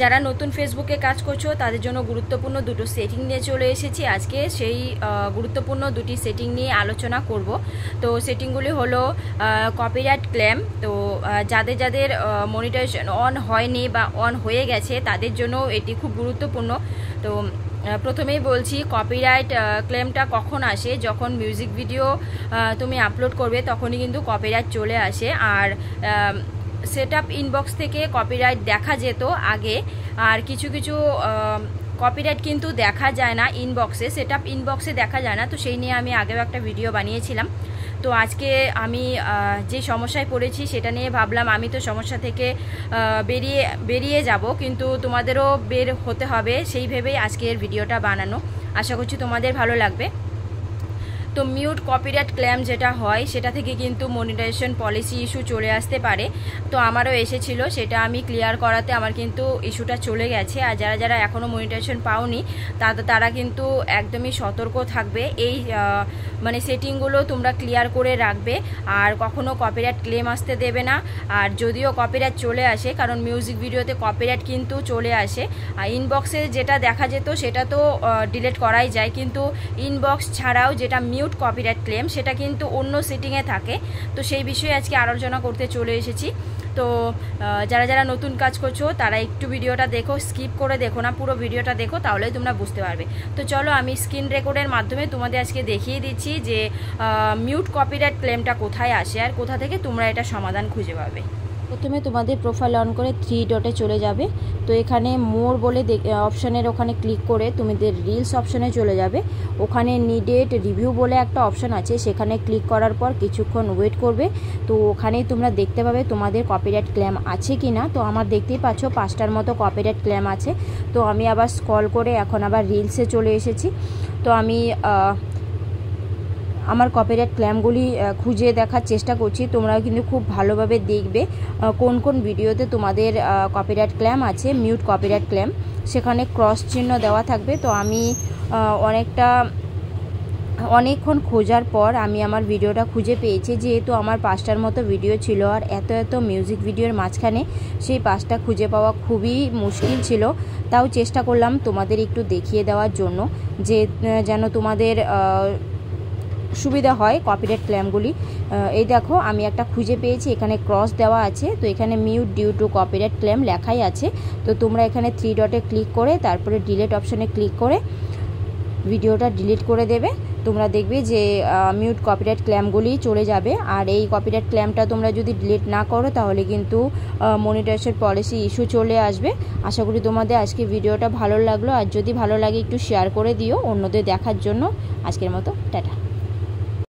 যারা নতুন ফেসবুকে কাজ করছো তাদের জন্য গুরুত্বপূর্ণ দুটো সেটিং নিয়ে চলে এসেছি আজকে। সেই গুরুত্বপূর্ণ দুটি সেটিং নিয়ে আলোচনা করব। তো সেটিংগুলি হলো কপিরাইট ক্লেম। তো যাদের যাদের মনিটাইজেশন অন হয়নি বা অন হয়ে গেছে তাদের জন্য এটি খুব গুরুত্বপূর্ণ। তো প্রথমেই বলছি, কপিরাইট ক্লেমটা কখন আসে? যখন মিউজিক ভিডিও তুমি আপলোড করবে তখনই কিন্তু কপিরাইট চলে আসে। আর সেটআপ ইনবক্স থেকে কপিরাইট দেখা যেত আগে, আর কিছু কিছু কপিরাইট কিন্তু দেখা যায় না ইনবক্সে, সেটআপ ইনবক্সে দেখা যায় না। তো সেই নিয়ে আমি আগেও একটা ভিডিও বানিয়েছিলাম। তো আজকে আমি যে সমস্যায় পড়েছি সেটা নিয়ে ভাবলাম আমি তো সমস্যা থেকে বেরিয়ে যাব, কিন্তু তোমাদেরও বের হতে হবে, সেই ভেবেই আজকের ভিডিওটা বানানো। আশা করছি তোমাদের ভালো লাগবে। তো মিউট কপিরাইট ক্লেম যেটা হয় সেটা থেকে কিন্তু মনিটাইজেশন পলিসি ইস্যু চলে আসতে পারে। তো আমারও এসেছিল, সেটা আমি ক্লিয়ার করাতে আমার কিন্তু ইস্যুটা চলে গেছে। আর যারা যারা এখনও মনিটাইজেশন পাওনি তারা কিন্তু একদমই সতর্ক থাকবে। এই মানে সেটিংগুলো তোমরা ক্লিয়ার করে রাখবে, আর কখনো কপিরাইট ক্লেম আসতে দেবে না। আর যদিও কপিরাইট চলে আসে, কারণ মিউজিক ভিডিওতে কপিরাইট কিন্তু চলে আসে, আর ইনবক্সে যেটা দেখা যেত সেটা তো ডিলিট করাই যায়, কিন্তু ইনবক্স ছাড়াও যেটা মিউট কপিরাইট ক্লেম সেটা কিন্তু অন্য সেটিংয়ে থাকে। তো সেই বিষয়ে আজকে আলোচনা করতে চলে এসেছি। তো যারা যারা নতুন কাজ করছো তারা একটু ভিডিওটা দেখো, স্কিপ করে দেখো না, পুরো ভিডিওটা দেখো, তাহলেই তোমরা বুঝতে পারবে। তো চলো আমি স্ক্রিন রেকর্ডের মাধ্যমে তোমাদের আজকে দেখিয়ে দিচ্ছি যে মিউট কপিরাইট ক্লেমটা কোথায় আসে আর কোথা থেকে তোমরা এটা সমাধান খুঁজে পাবে। প্রথমে তোমাদের প্রোফাইল অন করে 3 ডটে চলে যাবে। তো এখানে মোর বলে অপশানের ওখানে ক্লিক করে তোমাদের রিলস অপশানে চলে যাবে। ওখানে নিডেড রিভিউ বলে একটা অপশান আছে, সেখানে ক্লিক করার পর কিছুক্ষণ ওয়েট করবে। তো ওখানেই তোমরা দেখতে পাবে তোমাদের কপিরাইট ক্লেম আছে কি না। তো আমার দেখতেই পাচ্ছ 5টার মতো কপিরাইট ক্লেম আছে। তো আমি আবার স্ক্রল করে এখন আবার রিলসে চলে এসেছি। তো আমি আমার কপিরাইট ক্লেমগুলি খুঁজে দেখার চেষ্টা করছি। তোমরাও কিন্তু খুব ভালোভাবে দেখবে কোন কোন ভিডিওতে তোমাদের কপিরাইট ক্লেম আছে, মিউট কপিরাইট ক্লেম, সেখানে ক্রস চিহ্ন দেওয়া থাকবে। তো আমি অনেকক্ষণ খোঁজার পর আমি আমার ভিডিওটা খুঁজে পেয়েছি। যেহেতু আমার 5টার মতো ভিডিও ছিল আর এত মিউজিক ভিডিওর মাঝখানে সেই 5টা খুঁজে পাওয়া খুবই মুশকিল ছিল, তাও চেষ্টা করলাম তোমাদের একটু দেখিয়ে দেওয়ার জন্য, যে যেন তোমাদের সুবিধা হয় কপিরাইট ক্লেমগুলি। এই দেখো আমি একটা খুঁজে পেয়েছি, এখানে ক্রস দেওয়া আছে। তো এখানে mute due to copyright claim লেখাই আছে। তো তোমরা এখানে 3 ডটে ক্লিক করে তারপরে ডিলিট অপশানে ক্লিক করে ভিডিওটা ডিলিট করে দেবে। তোমরা দেখবে যে মিউট কপিরাইট ক্লেমগুলি চলে যাবে। আর এই কপিরাইট ক্লেমটা তোমরা যদি ডিলিট না করো তাহলে কিন্তু মনিটাইজেশন পলিসি ইস্যু চলে আসবে। আশা করি তোমাদের আজকে ভিডিওটা ভালো লাগলো, আর যদি ভালো লাগে একটু শেয়ার করে দিও অন্যদের দেখার জন্য। আজকের মতো টাটা।